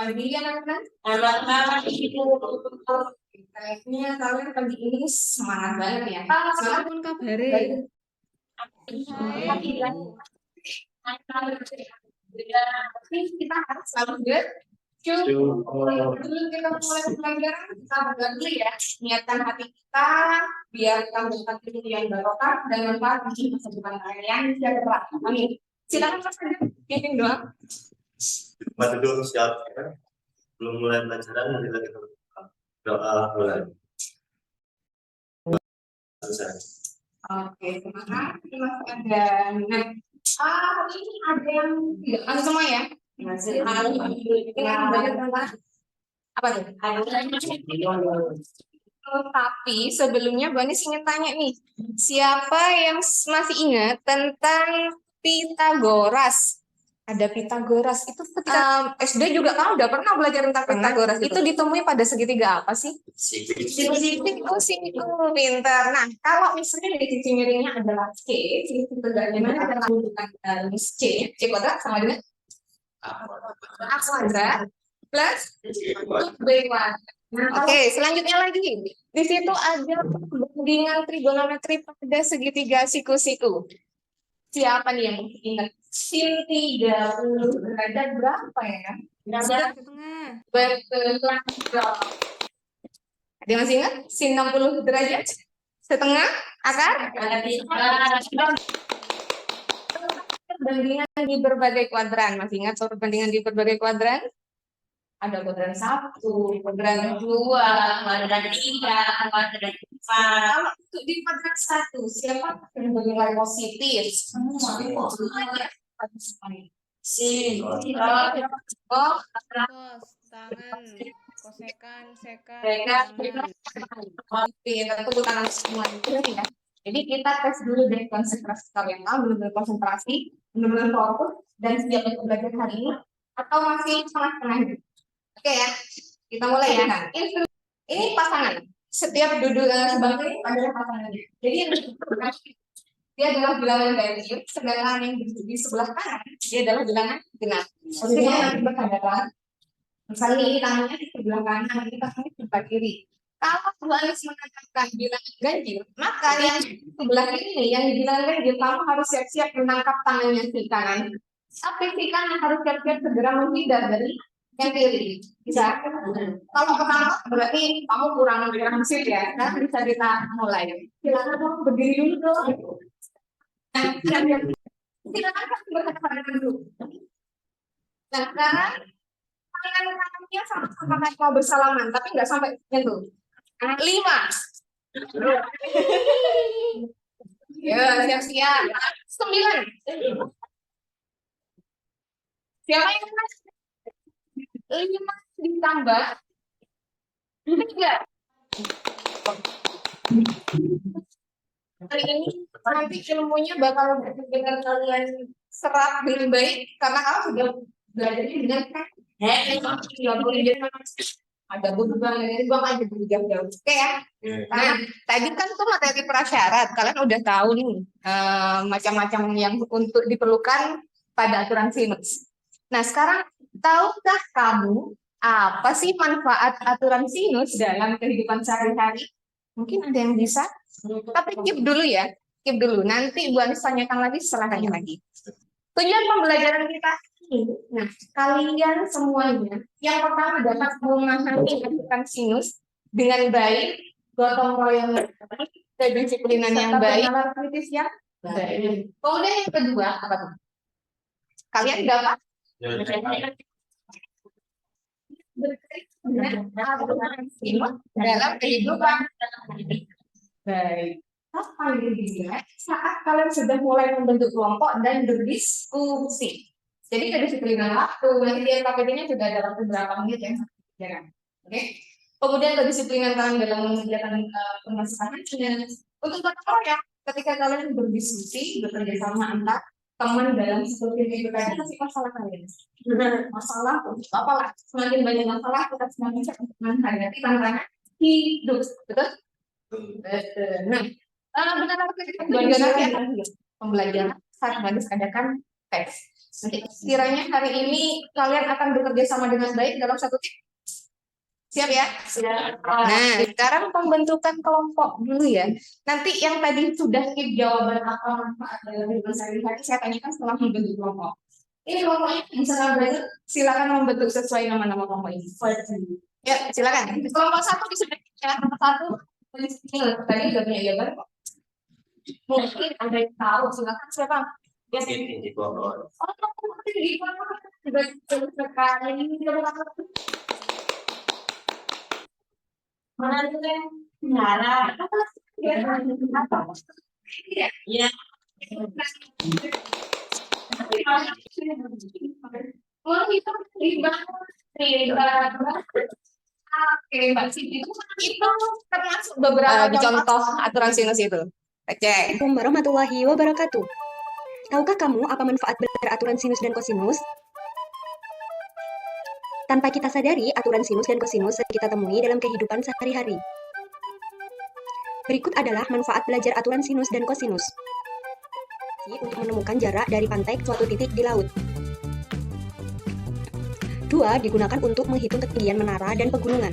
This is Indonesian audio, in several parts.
pagi ya anak-anak. Selamat pagi Ibu. Kayaknya kalian pagi ini semangat banget ya. Semangat pun kabare. Kita harus selalu dulu kita mulai pelajaran kita berdoa dulu ya. Niatkan hati kita biar kita mendapat ilmu yang barokah dan manfaat di masa depan kalian sejahtera. Amin. Silakan Mas Adi, pimpin doa. Mati dulu siap ya. Belum mulai pelajaran nanti lagi doa mulai. Oke, terima kasih Mas Adam. Nah, hari ini ada yang tidak ada semua ya? Masih ada apa tuh? Tapi sebelumnya Bu Anis ingin tanya nih, siapa yang masih ingat tentang Pitagoras? Ada Pitagoras itu ketika SD juga kamu udah pernah belajar tentang Pitagoras. Itu ditemui pada segitiga apa sih? Sisi pintar. Nah, kalau misalnya dari sisi miringnya adalah C, sisi tegaknya adalah bukan C kuadrat sama dengan A kuadrat plus B kuadrat. Oke, selanjutnya lagi. Di situ ada perbandingan trigonometri pada segitiga siku-siku. Siapa nih yang ingat? Sin 30 derajat berapa ya? Setengah. Betul. Ada yang masih ingat? Sin 60 derajat setengah akar? Perbandingan di berbagai kuadran. Masih ingat perbandingan di berbagai kuadran? Ada kuadran 1, kuadran 2, kuadran 3, kuadran 4. Kalau untuk di kuadran 1, siapa yang bernilai positif? Sin. Cos, tangan, kosekan, sekan, tangan. Oke, tepuk tangan semua ya. Jadi kita tes dulu deh konsentrasi kalian, benar-benar konsentrasi, benar-benar fokus dan siap untuk belajar hari ini atau masih setengah-setengah? Oke ya, kita mulai ya. Ini pasangan. Setiap duduk sebangku ini adalah pasangannya. Jadi yang dia adalah bilangan ganjil, sedangkan yang di sebelah kanan dia adalah bilangan genap. Posisinya nanti berhadapan. Misalnya ini tangannya di sebelah kanan, ini tangannya di sebelah kiri. Kalau Bu Anis mengatakan bilangan ganjil, maka yang sebelah kiri nih, yang bilangan ganjil, kamu harus siap-siap menangkap tangannya si kanan. Tapi si kanan harus siap-siap segera menghindar dari yang kiri. Bisa. Kalau pertama berarti kamu kurang sip ya. Nah, bisa kita mulai. Silakan kamu berdiri dulu dong. Nah, silakan kamu berhadapan dulu. Nah, sekarang tangan kanannya sama-sama mau bersalaman, tapi nggak sampai nyentuh. 5. Ya, siap-siap. 9. Siapa yang mas? 5 ditambah 3. Hari ini nanti ilmunya bakal benar kalian serap dengan baik karena kamu sudah belajarnya dengan ada beban ini gua aja jauh-jauh. Oke ya. Nah, tadi kan tuh materi prasyarat. Kalian udah tahu nih macam-macam yang untuk diperlukan pada aturan sinus. Nah, sekarang tahukah kamu apa sih manfaat aturan sinus dalam kehidupan sehari-hari? Mungkin ada yang bisa, tapi keep dulu ya. Keep dulu. Nanti Ibu Anis tanyakan lagi setelah tanya lagi. Tujuan pembelajaran kita ini, nah kalian semuanya yang pertama dapat memahami aturan sinus dengan baik, gotong royong kedisiplinan yang baik, nalar kritis yang baik. Kemudian yang kedua apa tuh? Kalian dapat aturan sinus dalam kehidupan baik. Apa yang dilihat saat kalian sudah mulai membentuk kelompok dan berdiskusi. Jadi kedisiplinan waktu, nanti di LKPD-nya juga ada waktu berapa menit yang harus. Oke. Kemudian kedisiplinan kalian dalam mengerjakan permasalahan. Untuk contoh ya, ketika kalian berdiskusi, bekerja sama antar teman dalam seperti itu tadi masih masalah kalian. Masalah untuk apa lah? Semakin banyak masalah, kita semakin cepat menghadapi tantangan hidup. Betul? Nah, benar-benar kita juga nanti akan pembelajaran saat harus adakan tes. Oke, kiranya hari ini kalian akan bekerja sama dengan baik dalam satu tim. Siap ya? Siap. Nah, sekarang pembentukan kelompok dulu ya. Nanti yang tadi sudah skip jawaban apa manfaat dalam hidup sehari-hari, saya tanyakan setelah membentuk kelompok. Ini kelompoknya bisa belajar, silakan membentuk sesuai nama-nama kelompok ini. Ya, silakan. Kelompok satu bisa ya, kelompok satu. Tadi udah punya jawaban kok. Mungkin ada yang tahu, silakan siapa? Ya, Mungkin di kelompok. oh, di kelompok sudah sekali. Mana itu yang Nara? Apa? Iya. Oh itu riba. Oke, Mbak Siti itu termasuk beberapa contoh aturan sinus itu. Cek. Assalamualaikum warahmatullahi wabarakatuh. Tahukah kamu apa manfaat belajar aturan sinus dan kosinus? Tanpa kita sadari, aturan sinus dan kosinus sering kita temui dalam kehidupan sehari-hari. Berikut adalah manfaat belajar aturan sinus dan kosinus. Untuk menemukan jarak dari pantai ke suatu titik di laut. 2. Digunakan untuk menghitung ketinggian menara dan pegunungan.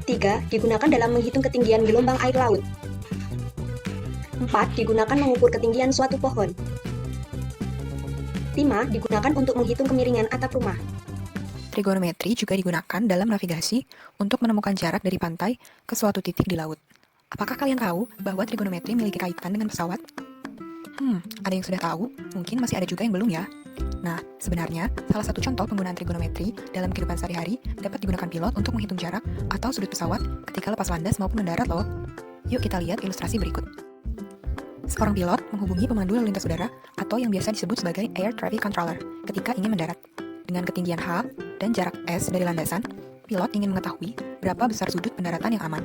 3. Digunakan dalam menghitung ketinggian gelombang air laut. 4. Digunakan mengukur ketinggian suatu pohon. 5. Digunakan untuk menghitung kemiringan atap rumah. Trigonometri juga digunakan dalam navigasi untuk menemukan jarak dari pantai ke suatu titik di laut. Apakah kalian tahu bahwa trigonometri memiliki kaitan dengan pesawat? Ada yang sudah tahu, mungkin masih ada juga yang belum ya. Nah, sebenarnya salah satu contoh penggunaan trigonometri dalam kehidupan sehari-hari dapat digunakan pilot untuk menghitung jarak atau sudut pesawat ketika lepas landas maupun mendarat loh. Yuk kita lihat ilustrasi berikut. Seorang pilot menghubungi pemandu lalu lintas udara atau yang biasa disebut sebagai Air Traffic Controller ketika ingin mendarat. Dengan ketinggian H dan jarak S dari landasan, pilot ingin mengetahui berapa besar sudut pendaratan yang aman.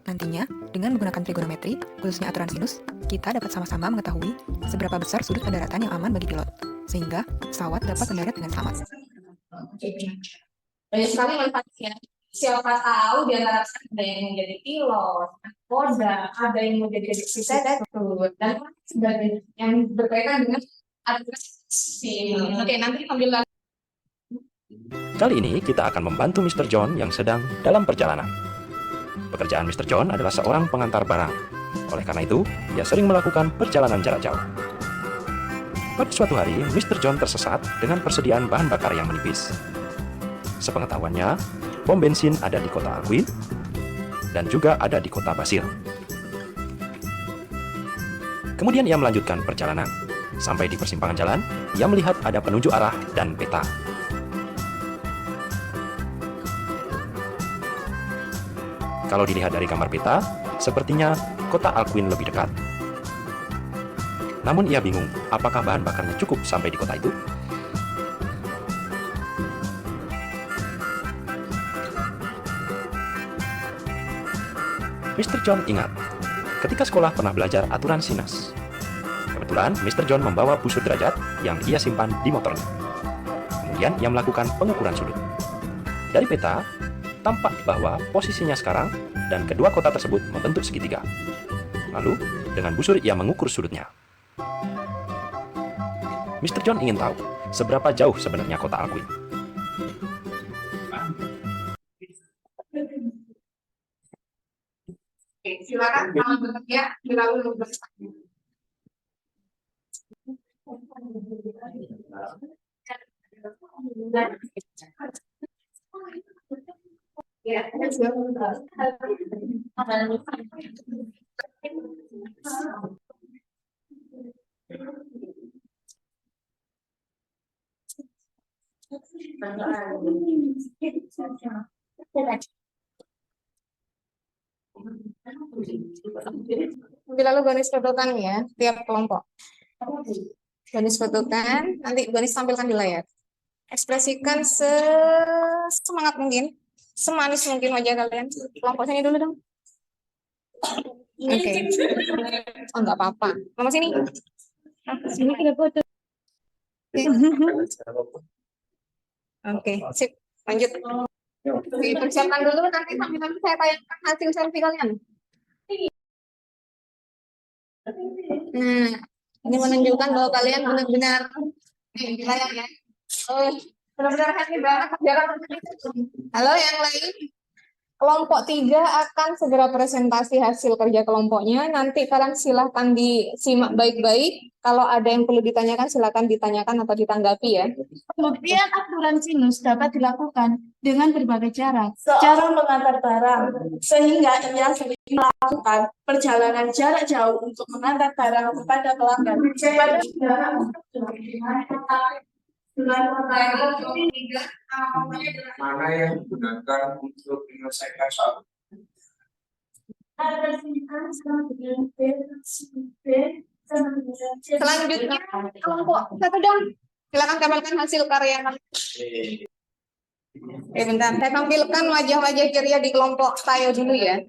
Nantinya, dengan menggunakan trigonometri, khususnya aturan sinus, kita dapat sama-sama mengetahui seberapa besar sudut pendaratan yang aman bagi pilot, sehingga pesawat dapat mendarat dengan selamat. Banyak sekali manfaatnya. Siapa tahu di antara ada yang menjadi pilot, nakoda, ada yang mau jadi direktur, dan sebagainya yang berkaitan dengan administrasi. Oke, nanti ambil lagi. Kali ini kita akan membantu Mr. John yang sedang dalam perjalanan. Pekerjaan Mr. John adalah seorang pengantar barang. Oleh karena itu, dia sering melakukan perjalanan jarak jauh. Pada suatu hari, Mr. John tersesat dengan persediaan bahan bakar yang menipis. Sepengetahuannya, pom bensin ada di kota Alcuin dan juga ada di kota Basir. Kemudian ia melanjutkan perjalanan. Sampai di persimpangan jalan, ia melihat ada penunjuk arah dan peta. Kalau dilihat dari gambar peta, sepertinya kota Alcuin lebih dekat. Namun ia bingung, apakah bahan bakarnya cukup sampai di kota itu? Mr. John ingat, ketika sekolah pernah belajar aturan sinus. Kebetulan Mr. John membawa busur derajat yang ia simpan di motornya. Kemudian ia melakukan pengukuran sudut. Dari peta, tampak bahwa posisinya sekarang dan kedua kota tersebut membentuk segitiga. Lalu, dengan busur ia mengukur sudutnya. Mr. John ingin tahu seberapa jauh sebenarnya kota Alcuin. Oke, silakan selamat bekerja. Lalu bersaksi. Ya, lalu garis pedotan ya, tiap kelompok. Garis pedotan, nanti garis tampilkan di layar. Ekspresikan semangat mungkin, semanis mungkin wajah kalian. Kelompok sini dulu dong. Oke. Oh, nggak apa-apa. Mama sini. Sini kita foto. Oke, sip. Lanjut. Oke, persiapkan dulu nanti sambil saya tayangkan hasil selfie kalian. Nah, Ini menunjukkan bahwa kalian benar-benar layar ya. Oh, benar-benar happy banget. Halo yang lain. Kelompok 3 akan segera presentasi hasil kerja kelompoknya. Nanti kalian silahkan disimak baik-baik. Kalau ada yang perlu ditanyakan, silahkan ditanyakan atau ditanggapi ya. Pembuktian aturan sinus dapat dilakukan dengan berbagai cara. Cara mengantar barang, sehingga ia sering melakukan perjalanan jarak jauh untuk mengantar barang kepada pelanggan. Mana yang digunakan untuk menyelesaikan soal Selanjutnya, kelompok 1 dong. Silakan tampilkan hasil karya kalian. Bentar, saya tampilkan wajah-wajah ceria di kelompok Tayo dulu ya.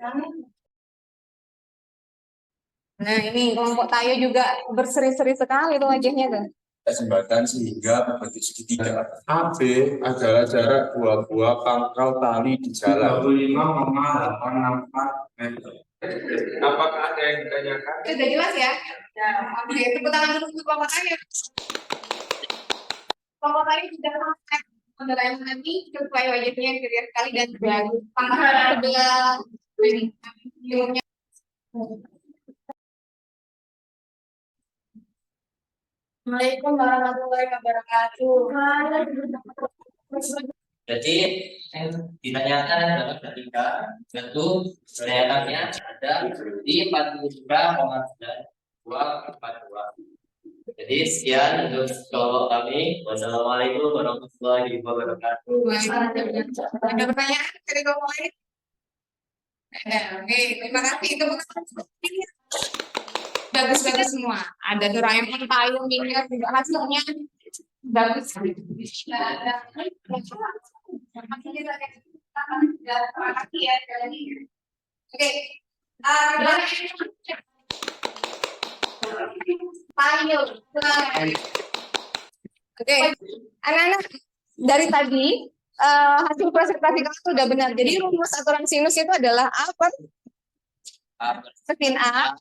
Nah, ini kelompok Tayo juga berseri-seri sekali tuh wajahnya tuh. jembatan sehingga membentuk segitiga. AB adalah jarak dua pangkal tali di jalan. 25,864 meter. Apakah ada yang ditanyakan? Itu udah jelas ya? Oke, tepuk tangan dulu untuk kelompok Tayo. Kelompok Tayo sudah sampai kendaraan nanti sesuai wajahnya ceria sekali dan bagus. Pangkal sebelah ini. Assalamualaikum warahmatullahi wabarakatuh. Jadi yang ditanyakan adalah ketika tentu kelihatannya ada di 43,9242. Jadi sekian untuk kelompok kami. Wassalamualaikum warahmatullahi wabarakatuh. Ada pertanyaan dari kelompok lain? Ada. Oke, terima kasih. Itu bagus-bagus semua. Ada Doraemon, Tayo, Minion, juga hasilnya bagus. Oke. Tayo. Oke. Anak-anak dari tadi hasil presentasi kamu sudah benar. Jadi rumus aturan sinus itu adalah A per sin A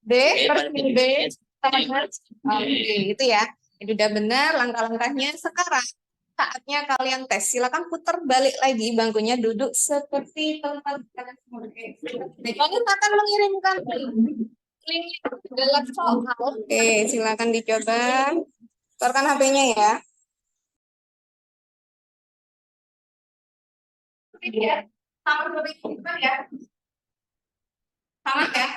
B per sin B sama dengan Oke, itu ya. Itu udah benar langkah-langkahnya. Sekarang saatnya kalian tes. Silakan putar balik lagi bangkunya, duduk seperti tempat kalian semula. Kalian akan mengirimkan link dalam soal. Oke, silakan dicoba. Keluarkan HP-nya ya. Sama seperti ya. Sama ya.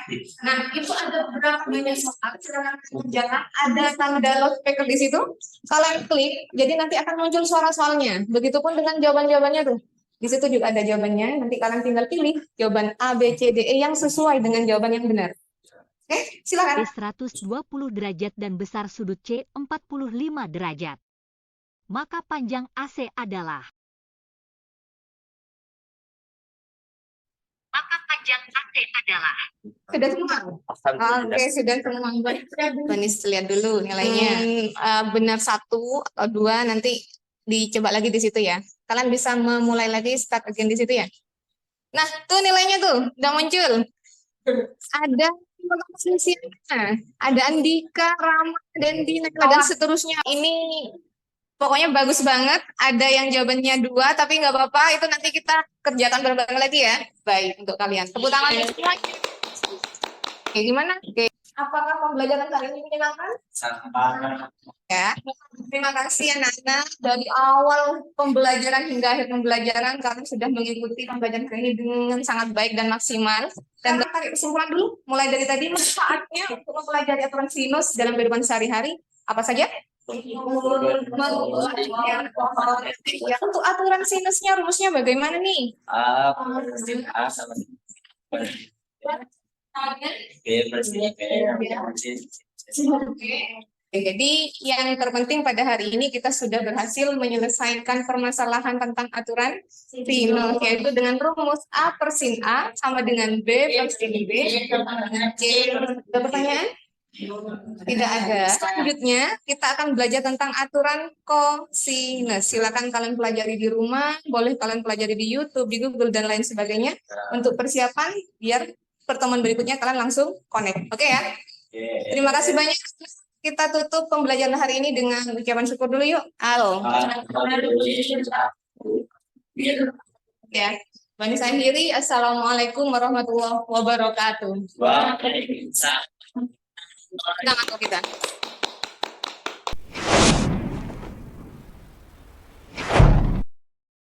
Nah, itu ada beberapa banyak soal. Silakan kerjakan. Ada tanda loudspeaker di situ. Kalian klik, jadi nanti akan muncul suara soalnya. Begitupun dengan jawaban-jawabannya tuh. Di situ juga ada jawabannya. Nanti kalian tinggal pilih jawaban A, B, C, D, E yang sesuai dengan jawaban yang benar. Oke, silakan. 120 derajat dan besar sudut C 45 derajat. Maka panjang AC adalah Sudah semua? Oke, sudah semua. Banis lihat dulu nilainya. Benar 1 atau 2 nanti dicoba lagi di situ ya. Kalian bisa memulai lagi start again di situ ya. Nah, tuh nilainya tuh udah muncul. Ada ada Andika, Rama, Dendi, dan seterusnya. Ini pokoknya bagus banget. Ada yang jawabannya 2, tapi nggak apa-apa. Itu nanti kita kerjakan bareng-bareng lagi ya. Baik, untuk kalian. Tepuk tangan semua. Oke, gimana? Oke. Apakah pembelajaran kali ini menyenangkan? Ya. Terima kasih anak-anak. Dari awal pembelajaran hingga akhir pembelajaran, kalian sudah mengikuti pembelajaran kali ini dengan sangat baik dan maksimal. Dan tarik kesimpulan dulu, mulai dari tadi manfaatnya untuk mempelajari aturan sinus dalam kehidupan sehari-hari. Apa saja? Untuk aturan sinusnya, rumusnya bagaimana nih? A sin A sama B per sin B. Jadi yang terpenting pada hari ini kita sudah berhasil menyelesaikan permasalahan tentang aturan sinus, yaitu dengan rumus A per sin A sama dengan B per sin B. Ada pertanyaan? Tidak ada. Selanjutnya kita akan belajar tentang aturan kosinus. Silakan kalian pelajari di rumah, boleh kalian pelajari di YouTube, di Google dan lain sebagainya untuk persiapan biar pertemuan berikutnya kalian langsung connect. Oke ya? Terima kasih banyak. kita tutup pembelajaran hari ini dengan ucapan syukur dulu yuk. Ya, Bani Sahiri, Assalamualaikum warahmatullahi wabarakatuh. Waalaikumsalam. Kita ngatur kita.